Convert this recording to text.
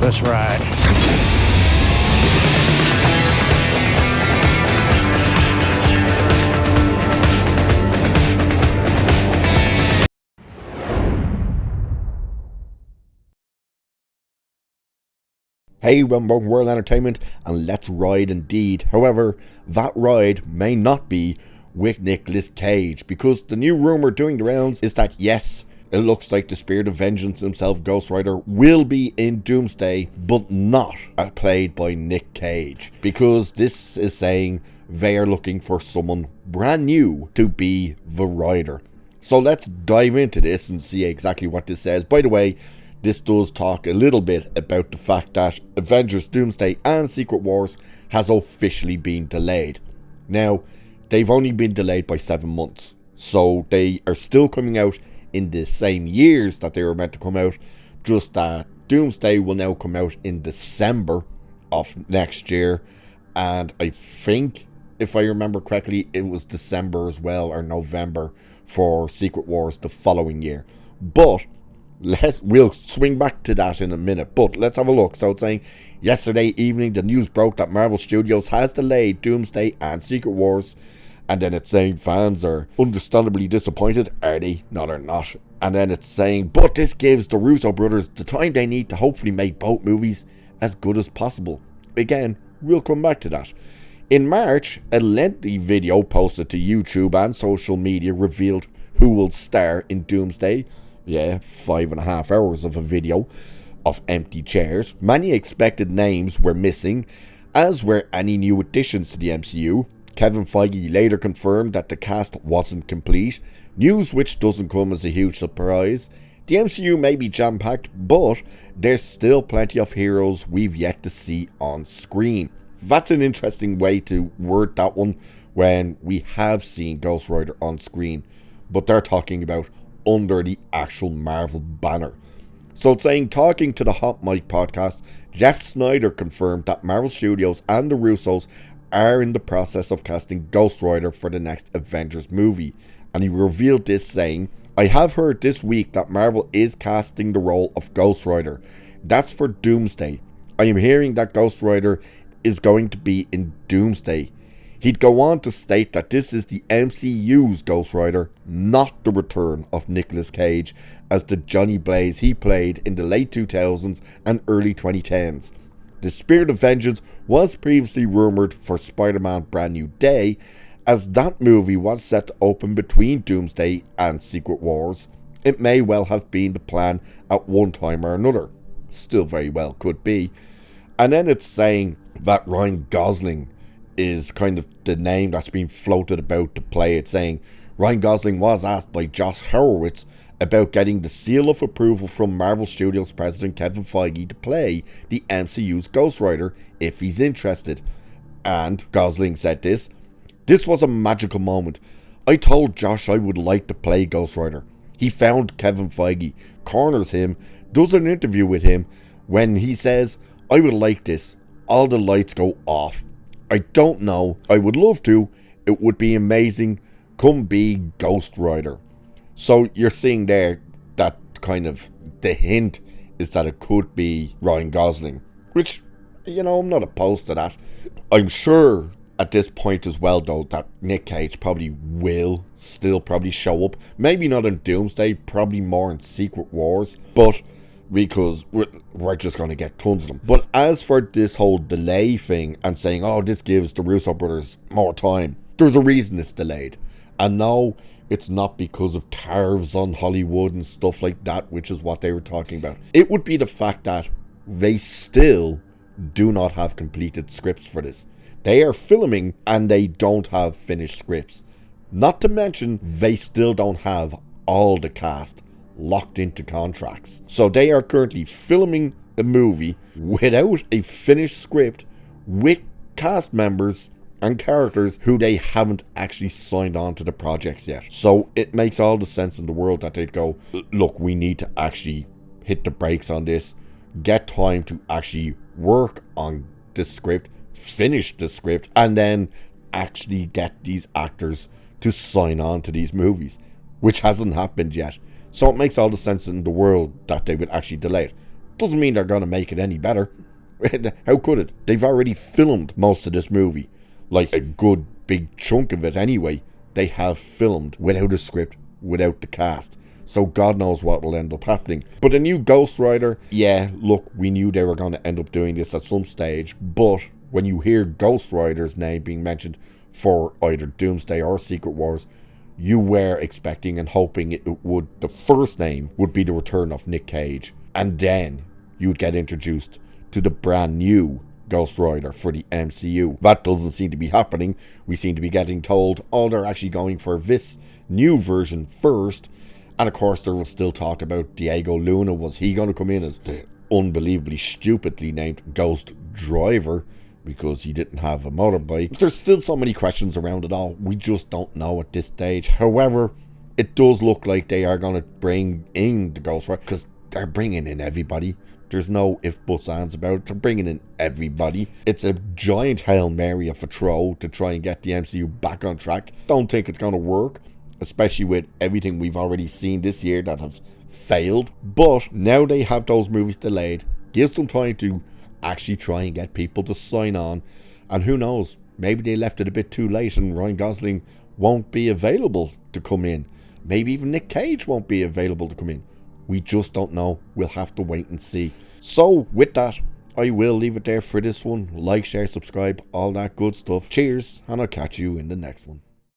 Let's ride. Hey, welcome to World Entertainment, and let's ride indeed. However, that ride may not be with Nicolas Cage, because the new rumour doing the rounds is that yes, it looks like the Spirit of Vengeance himself, Ghost Rider, will be in Doomsday, but not played by Nick Cage, because this is saying they are looking for someone brand new to be the Rider. So let's dive into this and see exactly what this says. By the way, this does talk a little bit about the fact that Avengers, Doomsday and Secret Wars has officially been delayed. Now, they've only been delayed by 7 months, so they are still coming out in the same years that they were meant to come out, just that Doomsday will now come out in December of next year, and I think, if I remember correctly, it was December as well, or November, for Secret Wars the following year. But we'll swing back to that in a minute, but let's have a look. So it's saying, yesterday evening the news broke that Marvel Studios has delayed Doomsday and Secret Wars, and then it's saying fans are understandably disappointed. Are they? No, they're not. And then it's saying, but this gives the Russo brothers the time they need to hopefully make both movies as good as possible. Again, we'll come back to that. In March, a lengthy video posted to YouTube and social media revealed who will star in Doomsday. Yeah, 5.5 hours of a video of empty chairs. Many expected names were missing, as were any new additions to the MCU. Kevin Feige later confirmed that the cast wasn't complete, news which doesn't come as a huge surprise. The MCU may be jam-packed, but there's still plenty of heroes we've yet to see on screen. That's an interesting way to word that one, when we have seen Ghost Rider on screen, but they're talking about under the actual Marvel banner. So it's saying, talking to the Hot Mic podcast, Jeff Snyder confirmed that Marvel Studios and the Russos are in the process of casting Ghost Rider for the next Avengers movie, and he revealed this saying, I have heard this week that Marvel is casting the role of Ghost Rider. That's for Doomsday. I am hearing that Ghost Rider is going to be in Doomsday. He'd go on to state that this is the MCU's Ghost Rider, not the return of Nicolas Cage as the Johnny Blaze he played in the late 2000s and early 2010s. The Spirit of Vengeance was previously rumoured for Spider-Man Brand New Day, as that movie was set to open between Doomsday and Secret Wars. It may well have been the plan at one time or another. Still very well could be. And then it's saying that Ryan Gosling is kind of the name that's been floated about to play it, saying Ryan Gosling was asked by Josh Horowitz about getting the seal of approval from Marvel Studios president Kevin Feige to play the MCU's Ghost Rider if he's interested. And Gosling said this was a magical moment. I told Josh I would like to play Ghost Rider. He found Kevin Feige, corners him, does an interview with him. When he says, I would like this, all the lights go off. I don't know. I would love to. It would be amazing. Come be Ghost Rider. So you're seeing there that kind of the hint is that it could be Ryan Gosling, which, I'm not opposed to that. I'm sure at this point as well, though, that Nick Cage probably will still probably show up. Maybe not in Doomsday, probably more in Secret Wars, but because we're just going to get tons of them. But as for this whole delay thing and saying, this gives the Russo brothers more time, there's a reason it's delayed. And no, it's not because of tariffs on Hollywood and stuff like that, which is what they were talking about. It would be the fact that they still do not have completed scripts for this. They are filming and they don't have finished scripts. Not to mention, they still don't have all the cast locked into contracts. So they are currently filming a movie without a finished script with cast members and characters who they haven't actually signed on to the projects yet. So it makes all the sense in the world that they'd go, look, we need to actually hit the brakes on this, get time to actually work on the script, finish the script, and then actually get these actors to sign on to these movies, which hasn't happened yet. So it makes all the sense in the world that they would actually delay it. Doesn't mean they're going to make it any better. How could it? They've already filmed most of this movie. Like a good big chunk of it anyway. They have filmed without a script, without the cast. So God knows what will end up happening. But a new Ghost Rider, yeah, look, we knew they were going to end up doing this at some stage. But when you hear Ghost Rider's name being mentioned for either Doomsday or Secret Wars, you were expecting and hoping the first name would be the return of Nick Cage. And then you'd get introduced to the brand new Ghost Rider for the MCU. That doesn't seem to be happening. We seem to be getting told, oh, they're actually going for this new version first. And of course, there was still talk about Diego Luna. Was he going to come in as the unbelievably stupidly named Ghost Driver because he didn't have a motorbike? There's still so many questions around it all. We just don't know at this stage. However, it does look like they are going to bring in the Ghost Rider because they're bringing in everybody. There's no ifs, buts, ands about it. They're bringing in everybody. It's a giant Hail Mary of a throw to try and get the MCU back on track. Don't think it's going to work, especially with everything we've already seen this year that have failed. But now they have those movies delayed. Give some time to actually try and get people to sign on. And who knows, maybe they left it a bit too late and Ryan Gosling won't be available to come in. Maybe even Nick Cage won't be available to come in. We just don't know. We'll have to wait and see. So, with that, I will leave it there for this one. Like, share, subscribe, all that good stuff. Cheers, and I'll catch you in the next one.